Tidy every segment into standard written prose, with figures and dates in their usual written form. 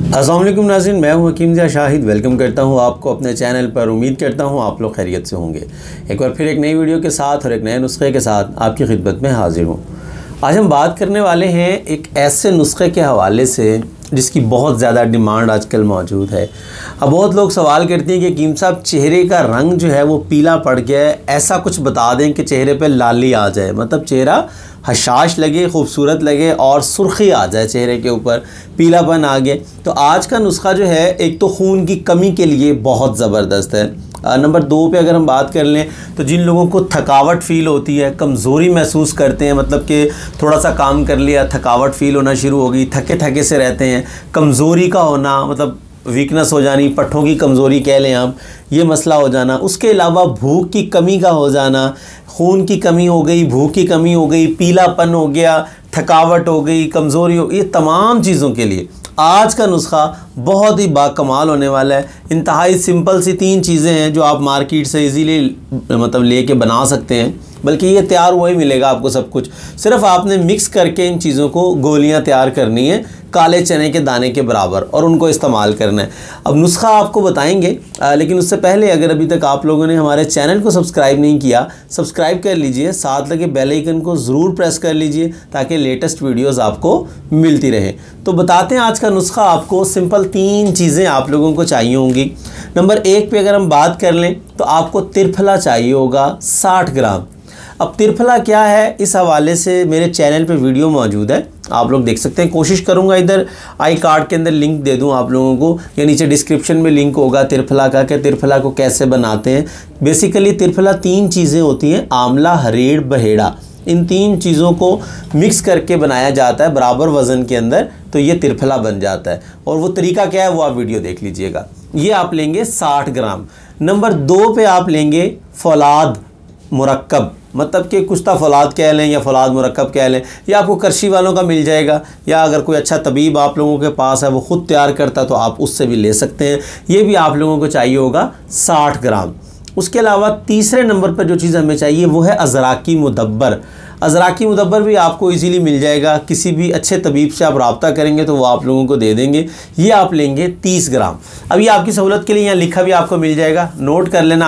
अस्सलाम वालेकुम नाज़रीन, मैं हूं हकीम शाहिद। वेलकम करता हूं आपको अपने चैनल पर। उम्मीद करता हूं आप लोग खैरियत से होंगे। एक बार फिर एक नई वीडियो के साथ और एक नए नुस्खे के साथ आपकी खिदमत में हाजिर हूं। आज हम बात करने वाले हैं एक ऐसे नुस्खे के हवाले से जिसकी बहुत ज़्यादा डिमांड आजकल मौजूद है। अब बहुत लोग सवाल करते हैं कि हकीम साहब, चेहरे का रंग जो है वो पीला पड़ गया है, ऐसा कुछ बता दें कि चेहरे पे लाली आ जाए, मतलब चेहरा हशाश लगे, खूबसूरत लगे और सुर्खी आ जाए चेहरे के ऊपर, पीलापन आ गए। तो आज का नुस्खा जो है, एक तो खून की कमी के लिए बहुत ज़बरदस्त है। नंबर 2 पे अगर हम बात कर लें तो जिन लोगों को थकावट फ़ील होती है, कमज़ोरी महसूस करते हैं, मतलब कि थोड़ा सा काम कर लिया थकावट फ़ील होना शुरू हो गई, थके थके से रहते हैं, कमज़ोरी का होना, मतलब वीकनेस हो जानी, पट्ठों की कमज़ोरी कह लें आप, ये मसला हो जाना। उसके अलावा भूख की कमी का हो जाना, खून की कमी हो गई, भूख की कमी हो गई, पीलापन हो गया, थकावट हो गई, कमज़ोरी हो, ये तमाम चीज़ों के लिए आज का नुस्खा बहुत ही बाकमाल होने वाला है। इंतहाई सिंपल सी 3 चीज़ें हैं जो आप मार्केट से इजीली मतलब लेके बना सकते हैं, बल्कि ये तैयार हुआ ही मिलेगा आपको सब कुछ। सिर्फ आपने मिक्स करके इन चीज़ों को गोलियां तैयार करनी है काले चने के दाने के बराबर और उनको इस्तेमाल करना है। अब नुस्खा आपको बताएंगे, लेकिन उससे पहले अगर अभी तक आप लोगों ने हमारे चैनल को सब्सक्राइब नहीं किया, सब्सक्राइब कर लीजिए, साथ लगे बेल आइकन को ज़रूर प्रेस कर लीजिए ताकि लेटेस्ट वीडियोज़ आपको मिलती रहे। तो बताते हैं आज का नुस्खा आपको। सिंपल 3 चीज़ें आप लोगों को चाहिए होंगी। नंबर 1 पे अगर हम बात कर लें तो आपको त्रिफला चाहिए होगा 60 ग्राम। अब त्रिफला क्या है, इस हवाले से मेरे चैनल पे वीडियो मौजूद है, आप लोग देख सकते हैं। कोशिश करूंगा इधर आई कार्ड के अंदर लिंक दे दूं आप लोगों को, या नीचे डिस्क्रिप्शन में लिंक होगा त्रिफला का, कि त्रिफला को कैसे बनाते हैं। बेसिकली त्रिफला 3 चीज़ें होती हैं, आंवला, हरेड़, बहेड़ा। इन 3 चीज़ों को मिक्स करके बनाया जाता है बराबर वज़न के अंदर, तो ये त्रिफला बन जाता है। और वो तरीका क्या है वो आप वीडियो देख लीजिएगा। ये आप लेंगे 60 ग्राम। नंबर 2 पे आप लेंगे फौलाद मुरक्कब, मतलब कि कुश्ता फौलाद कह लें या फौलाद मुरक्कब कह लें, या आपको करशी वालों का मिल जाएगा, या अगर कोई अच्छा तबीब आप लोगों के पास है वो ख़ुद तैयार करता तो आप उससे भी ले सकते हैं। ये भी आप लोगों को चाहिए होगा 60 ग्राम। उसके अलावा तीसरे नंबर पर जो चीज़ हमें चाहिए वो है अज़राकी मुदब्बर। अज़राकी मुदब्बर भी आपको इजीली मिल जाएगा, किसी भी अच्छे तबीब से आप रब्ता करेंगे तो वो आप लोगों को दे देंगे। ये आप लेंगे 30 ग्राम। अब ये आपकी सहूलत के लिए यहाँ लिखा भी आपको मिल जाएगा, नोट कर लेना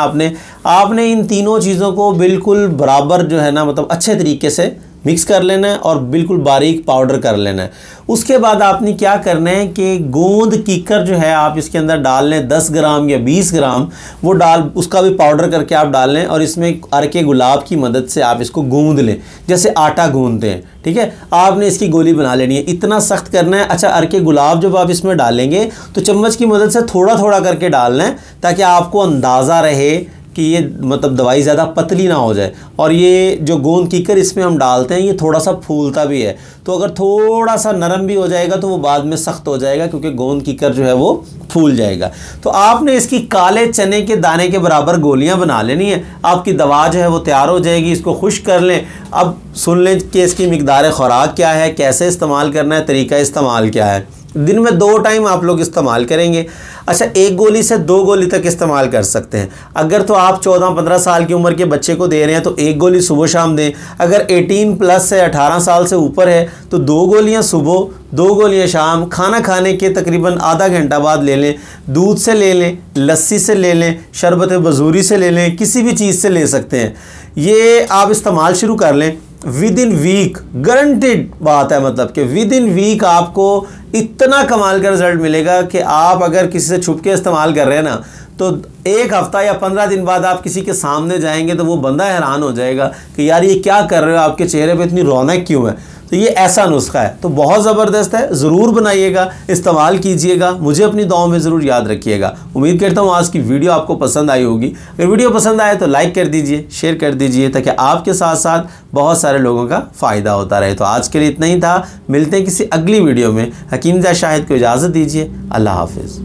आपने इन तीनों चीज़ों को बिल्कुल बराबर जो है ना, मतलब अच्छे तरीके से मिक्स कर लेना है और बिल्कुल बारीक पाउडर कर लेना है। उसके बाद आपने क्या करना है कि गोंद कीकर जो है आप इसके अंदर डाल लें 10 ग्राम या 20 ग्राम, वो उसका भी पाउडर करके आप डाल लें और इसमें अरके गुलाब की मदद से आप इसको गूंद लें, जैसे आटा गूंदते हैं। ठीक है, आपने इसकी गोली बना लेनी है, इतना सख्त करना है। अच्छा, अरके गुलाब जब आप इसमें डालेंगे तो चम्मच की मदद से थोड़ा थोड़ा करके डालना है ताकि आपको अंदाज़ा रहे कि ये मतलब दवाई ज़्यादा पतली ना हो जाए। और ये जो गोंद कीकर इसमें हम डालते हैं ये थोड़ा सा फूलता भी है, तो अगर थोड़ा सा नरम भी हो जाएगा तो वो बाद में सख्त हो जाएगा, क्योंकि गोंद कीकर जो है वो फूल जाएगा। तो आपने इसकी काले चने के दाने के बराबर गोलियां बना लेनी है। आपकी दवा जो है वो तैयार हो जाएगी। इसको खुश्क कर लें। अब सुन लें कि इसकी मिकदार खुराक क्या है, कैसे इस्तेमाल करना है, तरीका इस्तेमाल क्या है। दिन में 2 टाइम आप लोग इस्तेमाल करेंगे। अच्छा, 1 गोली से 2 गोली तक इस्तेमाल कर सकते हैं। अगर तो आप 14-15 साल की उम्र के बच्चे को दे रहे हैं तो 1 गोली सुबह शाम दें। अगर 18 प्लस है, 18 साल से ऊपर है, तो 2 गोलियां सुबह, 2 गोलियां शाम, खाना खाने के तकरीबन आधा घंटा बाद ले लें। दूध से ले लें, लस्सी से ले लें, शरबत बजूरी से ले लें, किसी भी चीज़ से ले सकते हैं। ये आप इस्तेमाल शुरू कर लें। विद इन वीक गारंटेड बात है, मतलब कि विद इन वीक आपको इतना कमाल का रिजल्ट मिलेगा कि आप अगर किसी से छुप के इस्तेमाल कर रहे हैं ना, तो 1 हफ्ता या 15 दिन बाद आप किसी के सामने जाएंगे तो वो बंदा हैरान हो जाएगा कि यार ये क्या कर रहे हो, आपके चेहरे पे इतनी रौनक क्यों है। तो ये ऐसा नुस्खा है, तो बहुत ज़बरदस्त है। ज़रूर बनाइएगा, इस्तेमाल कीजिएगा, मुझे अपनी दुआओं में ज़रूर याद रखिएगा। उम्मीद करता हूँ आज की वीडियो आपको पसंद आई होगी। अगर वीडियो पसंद आए तो लाइक कर दीजिए, शेयर कर दीजिए, ताकि आपके साथ साथ बहुत सारे लोगों का फ़ायदा होता रहे। तो आज के लिए इतना ही था, मिलते हैं किसी अगली वीडियो में। हकीम शाहिद को इजाज़त दीजिए। अल्लाह हाफिज़।